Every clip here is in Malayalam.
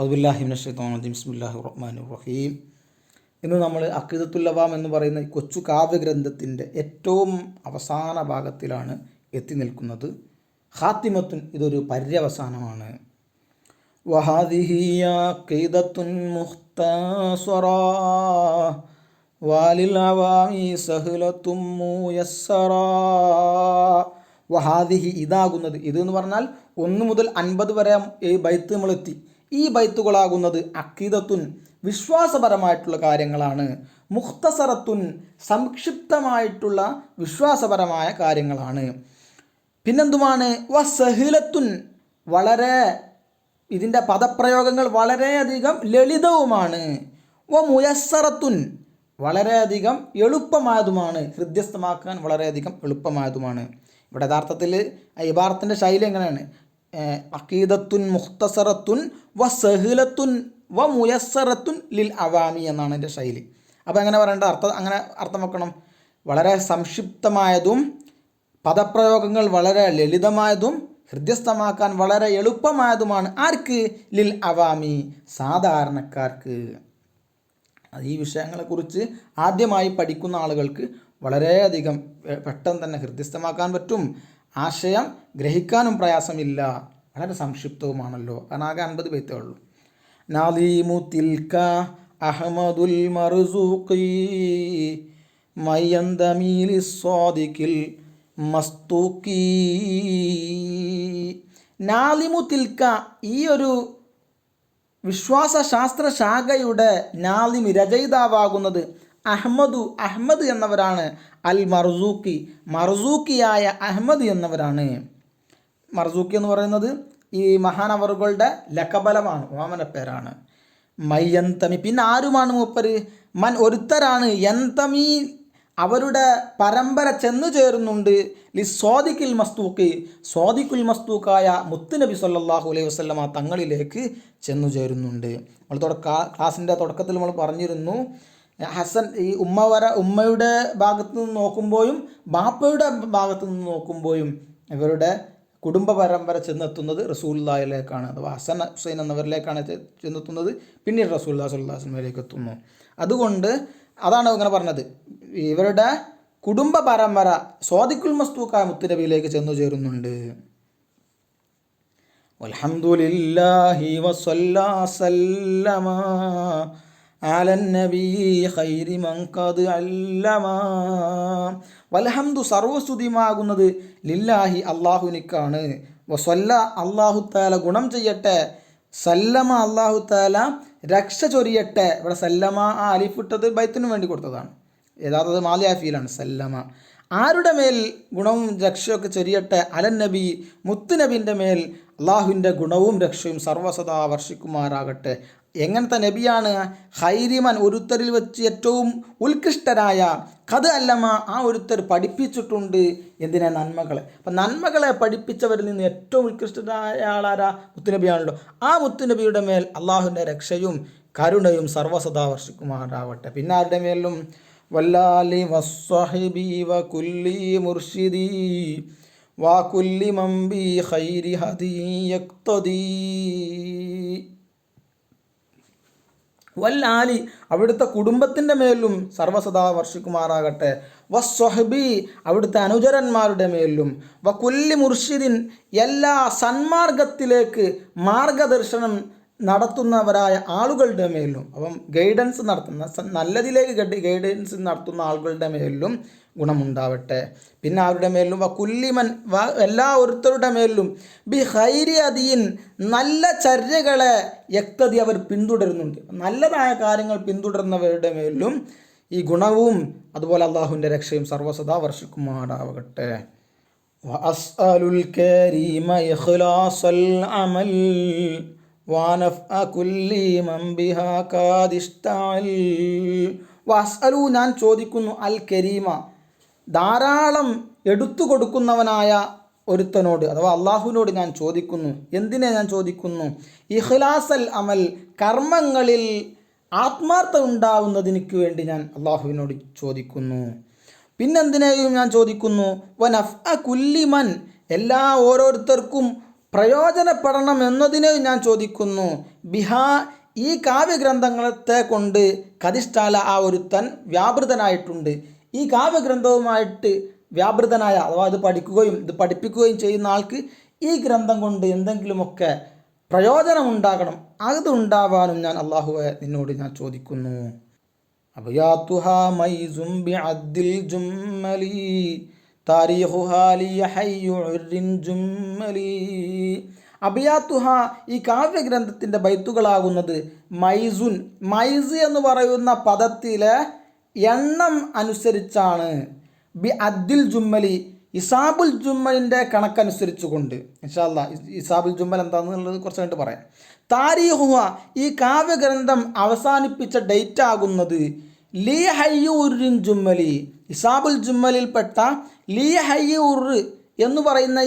അഊദുബില്ലാഹി മിനശ് ശൈത്വാനിർ റജീം ബിസ്മില്ലാഹിർ റഹ്മാനിർ റഹീം. ഇന്ന് നമ്മൾ അഖീദത്തുൽ അവാം എന്ന് പറയുന്ന കൊച്ചു കാവ്യഗ്രന്ഥത്തിൻ്റെ ഏറ്റവും അവസാന ഭാഗത്തിലാണ് എത്തി നിൽക്കുന്നത്. ഖാത്തിമത്തുൻ, ഇതൊരു പര്യവസാനമാണ്. വഹാദിഹി അഖീദത്തുൻ മുഖ്തസറാ വാലിൽ അവാമി സഹ്ലത്തും മുയസ്സറാ. വഹാദിഹി, ഇതാകുന്നത്, ഇത് എന്ന് പറഞ്ഞാൽ 1 മുതൽ 50 വരെ ഈ ബൈത്ത് നമ്മളെത്തി. ഈ ബൈത്തുകളാകുന്നത് അഖീദത്തുൻ, വിശ്വാസപരമായിട്ടുള്ള കാര്യങ്ങളാണ്. മുഖ്തസറത്തുൻ, സംക്ഷിപ്തമായിട്ടുള്ള വിശ്വാസപരമായ കാര്യങ്ങളാണ്. പിന്നെന്തുമാണ്? വസഹിലത്തുൻ, വളരെ ഇതിൻ്റെ പദപ്രയോഗങ്ങൾ വളരെയധികം ലളിതവുമാണ്. മുയസ്സറത്തുൻ, വളരെയധികം എളുപ്പമായതുമാണ്. ഹൃദ്യസ്ഥമാക്കാൻ വളരെയധികം എളുപ്പമായതുമാണ്. ഇവിടെ യഥാർത്ഥത്തിൽ ഇബാറത്തിൻ്റെ ശൈലി എങ്ങനെയാണ്? അഖീദത്തുൻ മുഖ്തസറത്തുൻ വസഹിലത്തുൻ മുയസ്സറത്തുൻ ലിൽ അവാമി എന്നാണ് എൻ്റെ ശൈലി. അപ്പോൾ എങ്ങനെ പറയേണ്ട അങ്ങനെ അർത്ഥം വെക്കണം. വളരെ സംക്ഷിപ്തമായതും പദപ്രയോഗങ്ങൾ വളരെ ലളിതമായതും ഹൃദ്യസ്ഥമാക്കാൻ വളരെ എളുപ്പമായതുമാണ്. ആർക്ക്? ലിൽ അവാമി, സാധാരണക്കാർക്ക്. ഈ വിഷയങ്ങളെക്കുറിച്ച് ആദ്യമായി പഠിക്കുന്ന ആളുകൾക്ക് വളരെയധികം പെട്ടെന്ന് തന്നെ ഹൃദ്യസ്ഥമാക്കാൻ പറ്റും. ആശയം ഗ്രഹിക്കാനും പ്രയാസമില്ല. വളരെ സംക്ഷിപ്തവുമാണല്ലോ, കാരണം ആകെ 50 ബൈത്തേ ഉള്ളൂ. നാദീമു തിൽക അഹ്മദുൽ മർസൂഖി മയ്യന്തമീലി സ്വാദിഖിൽ മസ്തൂഖി. നാദിമു തിൽക, ഈ ഒരു വിശ്വാസശാസ്ത്ര ശാഖയുടെ നാദിം, രചയിതാവാകുന്നത് അഹ്മദ് എന്നവരാണ്. അൽ മർസൂഖി, മർസൂഖിയായ അഹ്മദ് എന്നവരാണ്. മർസൂഖി എന്ന് പറയുന്നത് ഈ മഹാനവറുകളുടെ ലക്കബലമാണ്, ഓമന പേരാണ്. മയ്യന്തമി, പിന്നെ ആരുമാണ് മൂപ്പര്? മൻ, ഒരുത്തരാണ്. യന്തമി, അവരുടെ പരമ്പര ചെന്നു ചേരുന്നുണ്ട്. സ്വാദിഖുൽ മസ്തൂഖി, സ്വാദിഖുൽ മസ്തൂഖായ മുത്തുനബി സല്ലല്ലാഹു അലൈഹി വസല്ലമ തങ്ങളിലേക്ക് ചെന്നു ചേരുന്നുണ്ട്. നമ്മൾ ക്ലാസിൻ്റെ തുടക്കത്തിൽ നമ്മൾ പറഞ്ഞിരുന്നു, ഹസൻ ഈ ഉമ്മയുടെ ഭാഗത്ത് നിന്ന് നോക്കുമ്പോഴും ബാപ്പയുടെ ഭാഗത്ത് നിന്ന് നോക്കുമ്പോഴും ഇവരുടെ കുടുംബ പരമ്പര ചെന്നെത്തുന്നത് റസൂലുള്ളാഹിയിലേക്കാണ്, അഥവാ ഹസൻ ഹുസൈൻ എന്നവരിലേക്കാണ് ചെന്നെത്തുന്നത്. പിന്നീട് റസൂലുള്ളാഹി സ്വല്ലല്ലാഹു അലൈഹി വസല്ലമയിലേക്ക് എത്തുന്നു. അതുകൊണ്ട് അതാണ് ഇങ്ങനെ പറഞ്ഞത്, ഇവരുടെ കുടുംബ പരമ്പര സ്വാദിഖുൽ മസ്തൂഖായ മുത്തുനബിയിലേക്ക് ചെന്നു ചേരുന്നുണ്ട്. വൽഹംദുലില്ലാഹി വസല്ലാ സല്ലമ അലൻ നബി ഖൈരി മൻ ഖദ് അല്ലമ. വൽഹംദു, സർവസ്തുതിയുമാകുന്നത് ലില്ലാഹി, അല്ലാഹുവിനിക്കാണ്. വസല്ല, അല്ലാഹു തആല ഗുണം ചെയ്യട്ടെ. സല്ലമ, അല്ലാഹു തആല രക്ഷ ചൊരിയട്ടെ. ഇവിടെ സല്ലമ ആ അലിഫിട്ടത് ബൈത്തിന് വേണ്ടി കൊടുത്തതാണ്. യഥാർത്ഥത്തിൽ മാലിയാഫിയിലാണ്. സല്ലമ, ആരുടെ മേൽ ഗുണവും രക്ഷയൊക്കെ ചൊരിയട്ടെ? അലൻ നബി, മുത്തുനബിൻ്റെ മേൽ അള്ളാഹുവിൻ്റെ ഗുണവും രക്ഷയും സർവസദാ വർഷിക്കുമാറാകട്ടെ. എങ്ങനത്തെ നബിയാണ്? ഖൈരിമൻ, ഒരുത്തരിൽ വെച്ച് ഏറ്റവും ഉത്കൃഷ്ടരായ. ഖദ് അല്ലമ, ആ ഒരുത്തർ പഠിപ്പിച്ചിട്ടുണ്ട്. എന്തിനാ? നന്മകളെ. അപ്പം നന്മകളെ പഠിപ്പിച്ചവരിൽ നിന്ന് ഏറ്റവും ഉത്കൃഷ്ടരായ ആളാരാ? മുത്തുനബിയാണല്ലോ. ആ മുത്തുനബിയുടെ മേൽ അള്ളാഹുവിൻ്റെ രക്ഷയും കരുണയും സർവസദാ വർഷിക്കുമാറാവട്ടെ. പിന്നെ ആരുടെ മേലും? വല്ലാലി വസ്വഹിബി വകുല്ലി മുർഷിദി വകുല്ലി മംബി ഖൈരി ഹദി യഖ്തദി. വല്ലാലി, അവിടുത്തെ കുടുംബത്തിൻ്റെ മേലും സർവസദാ വർഷിക്കുമാറാകട്ടെ. വസ്വഹബി, അവിടുത്തെ അനുചരന്മാരുടെ മേലും. വകുല്ലി മുർഷിദിൻ, എല്ലാ സന്മാർഗത്തിലേക്ക് മാർഗദർശനം നടത്തുന്നവരായ ആളുകളുടെ മേലും. അപ്പം ഗൈഡൻസ് നടത്തുന്ന, നല്ലതിലേക്ക് ഗൈഡൻസ് നടത്തുന്ന ആളുകളുടെ മേലും ഗുണമുണ്ടാവട്ടെ. പിന്നെ അവരുടെ മേലും വകുല്ലിമൻ, എല്ലാ ഓരോരുത്തരുടെ മേലും ബി ഖൈരി അദീൻ, നല്ല ചര്യകളെ യക്തതി, അവർ പിന്തുടരുന്നുണ്ട്. നല്ലതായ കാര്യങ്ങൾ പിന്തുടരുന്നവരുടെ മേലും ഈ ഗുണവും അതുപോലെ അള്ളാഹുവിൻ്റെ രക്ഷയും സർവസദാ വർഷിക്കുമാറാവട്ടെ. വഅസ്അലുൽ കരീമ ഇഖ്ലാസൽ അമൽ വനഫഅ കുല്ലി മൻ ബിഹാ ഖാദിഷ്തഅൽ. വഅസ്അലു, ഞാൻ ചോദിക്കുന്നു, അൽ കരീമ, ധാരാളം എടുത്തു കൊടുക്കുന്നവനായ ഒരുത്തനോട്, അഥവാ അള്ളാഹുവിനോട് ഞാൻ ചോദിക്കുന്നു. എന്തിനെ ഞാൻ ചോദിക്കുന്നു? ഇഖ്ലാസൽ അമൽ, കർമ്മങ്ങളിൽ ആത്മാർത്ഥത ഉണ്ടാവുന്നതിന് വേണ്ടി ഞാൻ അള്ളാഹുവിനോട് ചോദിക്കുന്നു. പിന്നെന്തിനേയും ഞാൻ ചോദിക്കുന്നു? വനഫഅ കുല്ലി മൻ, എല്ലാ ഓരോരുത്തർക്കും പ്രയോജനപ്പെടണം എന്നതിനെ ഞാൻ ചോദിക്കുന്നു. ബിഹാ ഈ കാവ്യഗ്രന്ഥങ്ങളത്തെ കൊണ്ട് കതിഷ്ഠാല ആ ഒരുത്തൻ വ്യാപൃതനായിട്ടുണ്ട്. ഈ കാവ്യഗ്രന്ഥവുമായിട്ട് വ്യാപൃതനായ അഥവാ ഇത് പഠിക്കുകയും ഇത് പഠിപ്പിക്കുകയും ചെയ്യുന്ന ആൾക്ക് ഈ ഗ്രന്ഥം കൊണ്ട് എന്തെങ്കിലുമൊക്കെ പ്രയോജനമുണ്ടാകണം. അതുണ്ടാവാനും ഞാൻ അള്ളാഹുവെ നിന്നോട് ഞാൻ ചോദിക്കുന്നു. അബയാത്തുഹാ മൈസും ബിഅദ്ദിൽ ജുമ്മലി താരീഖുഹാ ലിയഹയ്യുറിൻ ജുമ്മലി. അബിയാത്തുഹ ഈ കാവ്യഗ്രന്ഥത്തിൻ്റെ ബൈത്തുകളാകുന്നത് മൈസുൻ, മൈസ് എന്ന് പറയുന്ന പദത്തിലെ എണ്ണം അനുസരിച്ചാണ്. ബി അദ്ദിൽ ജുമ്മലി ഇസാബുൽ ജുമ്മലിൻ്റെ കണക്കനുസരിച്ച് കൊണ്ട്. ഇൻഷാ അല്ലാഹ് ഇസാബുൽ ജുമ്മൽ എന്താണെന്നുള്ളത് കുറച്ച് കഴിഞ്ഞിട്ട് പറയാം. താരീഖുഹ ഈ കാവ്യഗ്രന്ഥം അവസാനിപ്പിച്ച ഡേറ്റ് ആകുന്നത് ലീ ഹയ്യൂറിൻ ജുമ്മലി ഇസാബുൽ ജുമ്മലിൽപ്പെട്ട ലീ ഹയ്യൂർ എന്ന് പറയുന്ന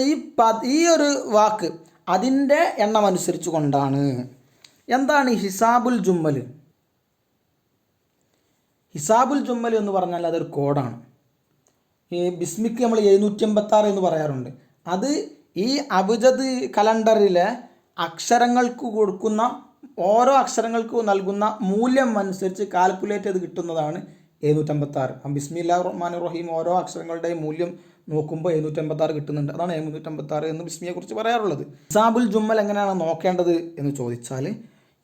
ഈ ഒരു വാക്ക് അതിൻ്റെ എണ്ണം അനുസരിച്ച് കൊണ്ടാണ്. എന്താണ് ഹിസാബുൽ ജുമ്മൽ? ഹിസാബുൽ ജുമ്മൽ എന്ന് പറഞ്ഞാൽ അതൊരു കോഡാണ്. ഈ ബിസ്മിക്ക് നമ്മൾ 786 എന്ന് പറയാറുണ്ട്. അത് ഈ അബുജദ് കലണ്ടറിലെ അക്ഷരങ്ങൾക്ക് കൊടുക്കുന്ന ഓരോ അക്ഷരങ്ങൾക്ക് നൽകുന്ന മൂല്യം അനുസരിച്ച് കാൽക്കുലേറ്റ് ചെയ്ത് കിട്ടുന്നതാണ് 756. ബിസ്മില്ലാഹിർ റഹ്മാനിർ റഹീം ഓരോ അക്ഷരങ്ങളുടെയും മൂല്യം നോക്കുമ്പോൾ 756 കിട്ടുന്നുണ്ട്. അതാണ് 756 എന്ന് ബിസ്മിയെക്കുറിച്ച് പറയാറുള്ളത്. ഹിസാബുൽ ജുമ്മൽ എങ്ങനെയാണ് നോക്കേണ്ടത് എന്ന് ചോദിച്ചാൽ,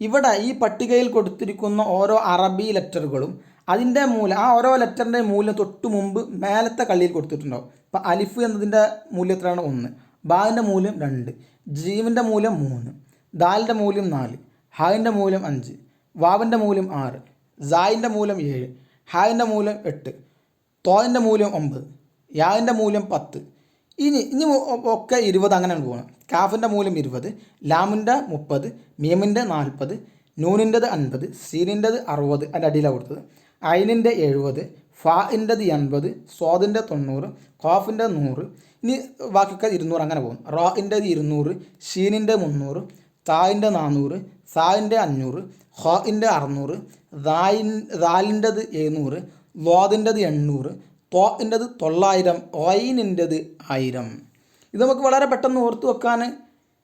ഇവിടെ ഈ പട്ടികയിൽ കൊടുത്തിരിക്കുന്ന ഓരോ അറബി ലെറ്ററുകളും അതിൻ്റെ മൂല്യം, ആ ഓരോ ലെറ്ററിൻ്റെ മൂല്യം തൊട്ട് മുമ്പ് മേലത്തെ കള്ളിയിൽ കൊടുത്തിട്ടുണ്ടാവും. ഇപ്പോൾ അലിഫ് എന്നതിൻ്റെ മൂല്യം എത്രയാണ്? 1. ബാവിൻ്റെ മൂല്യം 2, ജീവിൻ്റെ മൂല്യം 3, ദാലിൻ്റെ മൂല്യം 4, ഹായിൻ്റെ മൂല്യം 5, വാവിൻ്റെ മൂല്യം 6, സായിൻ്റെ മൂല്യം 7, ഹായിൻ്റെ മൂല്യം 8, തോയിൻ്റെ മൂല്യം 9, യാവിൻ്റെ മൂല്യം 10. ഇനി ഒക്കെ 20 അങ്ങനെയാണ് പോകുന്നത്. കാഫിൻ്റെ മൂല്യം 20, ലാമിൻ്റെ 30, മീമിൻ്റെ 40, നൂനിൻ്റെത് 50, സീനിൻ്റെത് 60 അതിൻ്റെ അടിയിലാണ് കൊടുത്തത്, ഐനിൻ്റെ 70, ഫാഇൻ്റെത് 80, സ്വാദിൻ്റെ 90, ഖാഫിൻ്റെ 100. ഇനി ബാക്കിയൊക്കെ 200 അങ്ങനെ പോകും. റാഇൻ്റെത് 200, ഷീനിൻ്റെ 300, തായിൻ്റെ 400, സായിൻ്റെ 500, ഖാഇൻ്റെ 600, ദാലിൻ്റെത് 700, ദ്വാദിൻ്റെത് 800, തോഇൻ്റെത് 900, ഐനിൻ്റെത് 1000. ഇത് നമുക്ക് വളരെ പെട്ടെന്ന് ഓർത്തു വെക്കാൻ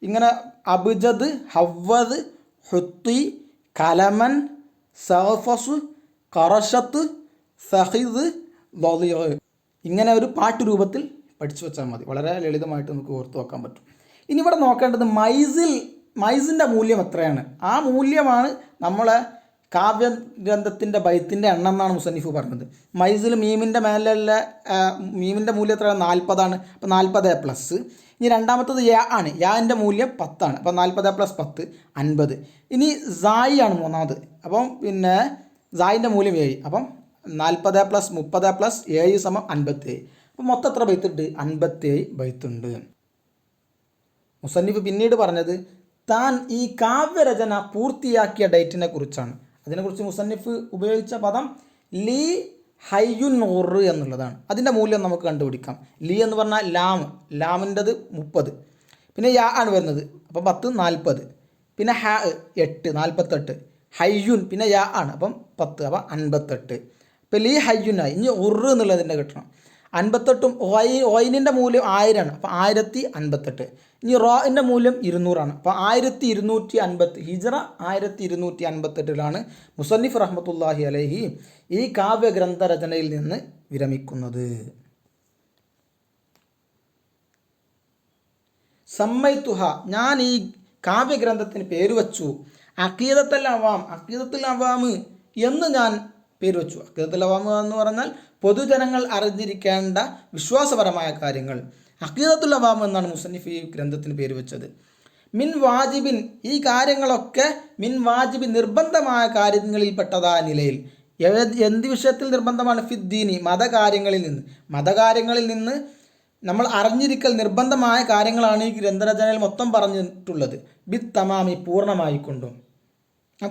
ഇങ്ങനെ അബ്ജദ്, ഹവ്വദ്, ഹുത്തി, കലമൻ, സഹഫസ്, കറഷത്ത്, സഹിദ്, ലളിയ് ഇങ്ങനെ ഒരു പാട്ട് രൂപത്തിൽ പഠിച്ചു വെച്ചാൽ മതി. വളരെ ലളിതമായിട്ട് നമുക്ക് ഓർത്തു വെക്കാൻ പറ്റും. ഇനി ഇവിടെ നോക്കേണ്ടത് മൈസിൻ്റെ മൂല്യം എത്രയാണ്? ആ മൂല്യമാണ് നമ്മളെ കാവ്യഗ്രന്ഥത്തിൻ്റെ ബൈത്തിൻ്റെ എണ്ണം എന്നാണ് മുസന്നിഫ് പറഞ്ഞത്. മൈസിൽ മീമിൻ്റെ മേലുള്ള മീമിൻ്റെ മൂല്യം എത്രയാണ്? 40 അപ്പോൾ 40+. ഇനി രണ്ടാമത്തത് യാ ആണ്. യാൻ്റെ മൂല്യം 10. അപ്പോൾ 40+10 50. ഇനി സായി ആണ് മൂന്നാമത്. അപ്പം പിന്നെ സായിൻ്റെ മൂല്യം 7. അപ്പം 40+30+7 = 57. അപ്പം മൊത്തം എത്ര ബൈത്തുണ്ട്? 57 ബൈത്തുണ്ട്. മുസന്നിഫ് പിന്നീട് പറഞ്ഞത് താൻ ഈ കാവ്യരചന പൂർത്തിയാക്കിയ ഡേറ്റിനെ കുറിച്ചാണ്. അതിനെക്കുറിച്ച് മുസന്നിഫ് ഉപയോഗിച്ച പദം ലീ ഹയ്യുൻ നൂർ എന്നുള്ളതാണ്. അതിൻ്റെ മൂല്യം നമുക്ക് കണ്ടുപിടിക്കാം. ലീ എന്ന് പറഞ്ഞാൽ ലാമിൻ്റെത് 30, പിന്നെ യാ ആണ് വരുന്നത്. അപ്പോൾ 10 40, പിന്നെ ഹ 8 48, ഹയ്യുൻ പിന്നെ യാ ആണ് അപ്പം 10 അപ്പോൾ 58. ഇപ്പോൾ ലീ ഹയ്യുനായി. ഇനി ഉറ് എന്നുള്ളതിൻ്റെ കിട്ടണം. 58ഉം ഒയിനിൻ്റെ മൂല്യം 1000 അപ്പോൾ 1058. ഇനി റോയിൻ്റെ മൂല്യം 200 അപ്പോൾ 1250. ഹിജ്റ 1258 മുസന്നിഫ് റഹ്മത്തുള്ളാഹി അലൈഹി ഈ കാവ്യഗ്രന്ഥ രചനയിൽ നിന്ന് വിരമിക്കുന്നത്. സമ്മൈത്തുഹ ഞാൻ ഈ കാവ്യഗ്രന്ഥത്തിന് പേര് വച്ചു അഖീദത്തുൽ അവാം എന്ന് ഞാൻ പേര് വച്ചു. അഖീദത്തുൽ അവാം എന്ന് പറഞ്ഞാൽ പൊതുജനങ്ങൾ അറിഞ്ഞിരിക്കേണ്ട വിശ്വാസപരമായ കാര്യങ്ങൾ. അഖീദത്തുൽ അവാം എന്നാണ് മുസന്നിഫ് ഈ ഗ്രന്ഥത്തിന് പേര് വെച്ചത്. മിൻ വാജിബിൻ ഈ കാര്യങ്ങളൊക്കെ മിൻ വാജിബിൻ നിർബന്ധമായ കാര്യങ്ങളിൽപ്പെട്ടതായ നിലയിൽ. എന്ത് വിഷയത്തിൽ നിർബന്ധമാണ്? ഫിദ്ദീനി മതകാര്യങ്ങളിൽ നിന്ന് നമ്മൾ അറിഞ്ഞിരിക്കൽ നിർബന്ധമായ കാര്യങ്ങളാണ് ഈ ഗ്രന്ഥരചനയിൽ മൊത്തം പറഞ്ഞിട്ടുള്ളത്. തമാമി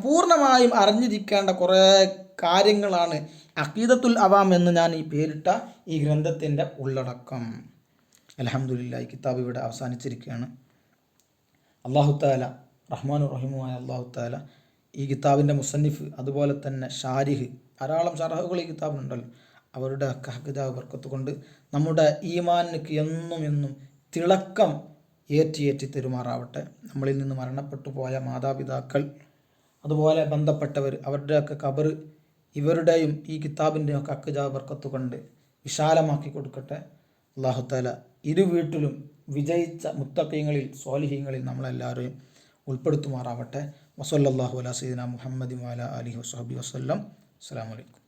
പൂർണ്ണമായും അറിഞ്ഞിരിക്കേണ്ട കുറേ കാര്യങ്ങളാണ് അഖീദത്തുൽ അവാം എന്ന് ഞാൻ ഈ പേരിട്ട ഈ ഗ്രന്ഥത്തിൻ്റെ ഉള്ളടക്കം. അൽഹംദുലില്ലാഹ്, ഈ കിതാബ് ഇവിടെ അവസാനിച്ചിരിക്കുകയാണ്. അല്ലാഹു തആല റഹ്മാനുർ റഹീമുമായ അല്ലാഹു തആല ഈ കിതാബിൻ്റെ മുസന്നിഫ് അതുപോലെ തന്നെ ഷാരിഹ് ധാരാളം ഷറഹുകൾ ഈ കിതാബിനുണ്ടല്ലോ, അവരുടെ കിതാബ് ബർക്കത്ത് കൊണ്ട് നമ്മുടെ ഈമാനിക്ക് എന്നും തിളക്കം ഏറ്റി തെരുമാറാവട്ടെ. നമ്മളിൽ നിന്ന് മരണപ്പെട്ടു പോയ മാതാപിതാക്കൾ, അതുപോലെ ബന്ധപ്പെട്ടവർ, അവരുടെയൊക്കെ ഖബർ ഇവരുടെയും ഈ കിതാബിൻ്റെയും ഒക്കെ അക്ജാ ബർക്കത്ത് കൊണ്ട് വിശാലമാക്കി കൊടുക്കട്ടെ. അല്ലാഹു തആല ഇരു വീട്ടിലും വിജയിച്ച മുത്തഖീങ്ങളിൽ സ്വാലിഹീങ്ങളിൽ നമ്മളെല്ലാവരെയും ഉൾപ്പെടുത്തുമാറാവട്ടെ. വസല്ലല്ലാഹു അലാ സയ്യിദിനാ മുഹമ്മദി വഅലാ ആലിഹി വസഹ്ബിഹി വസല്ലം. അസ്സലാമു അലൈക്കും.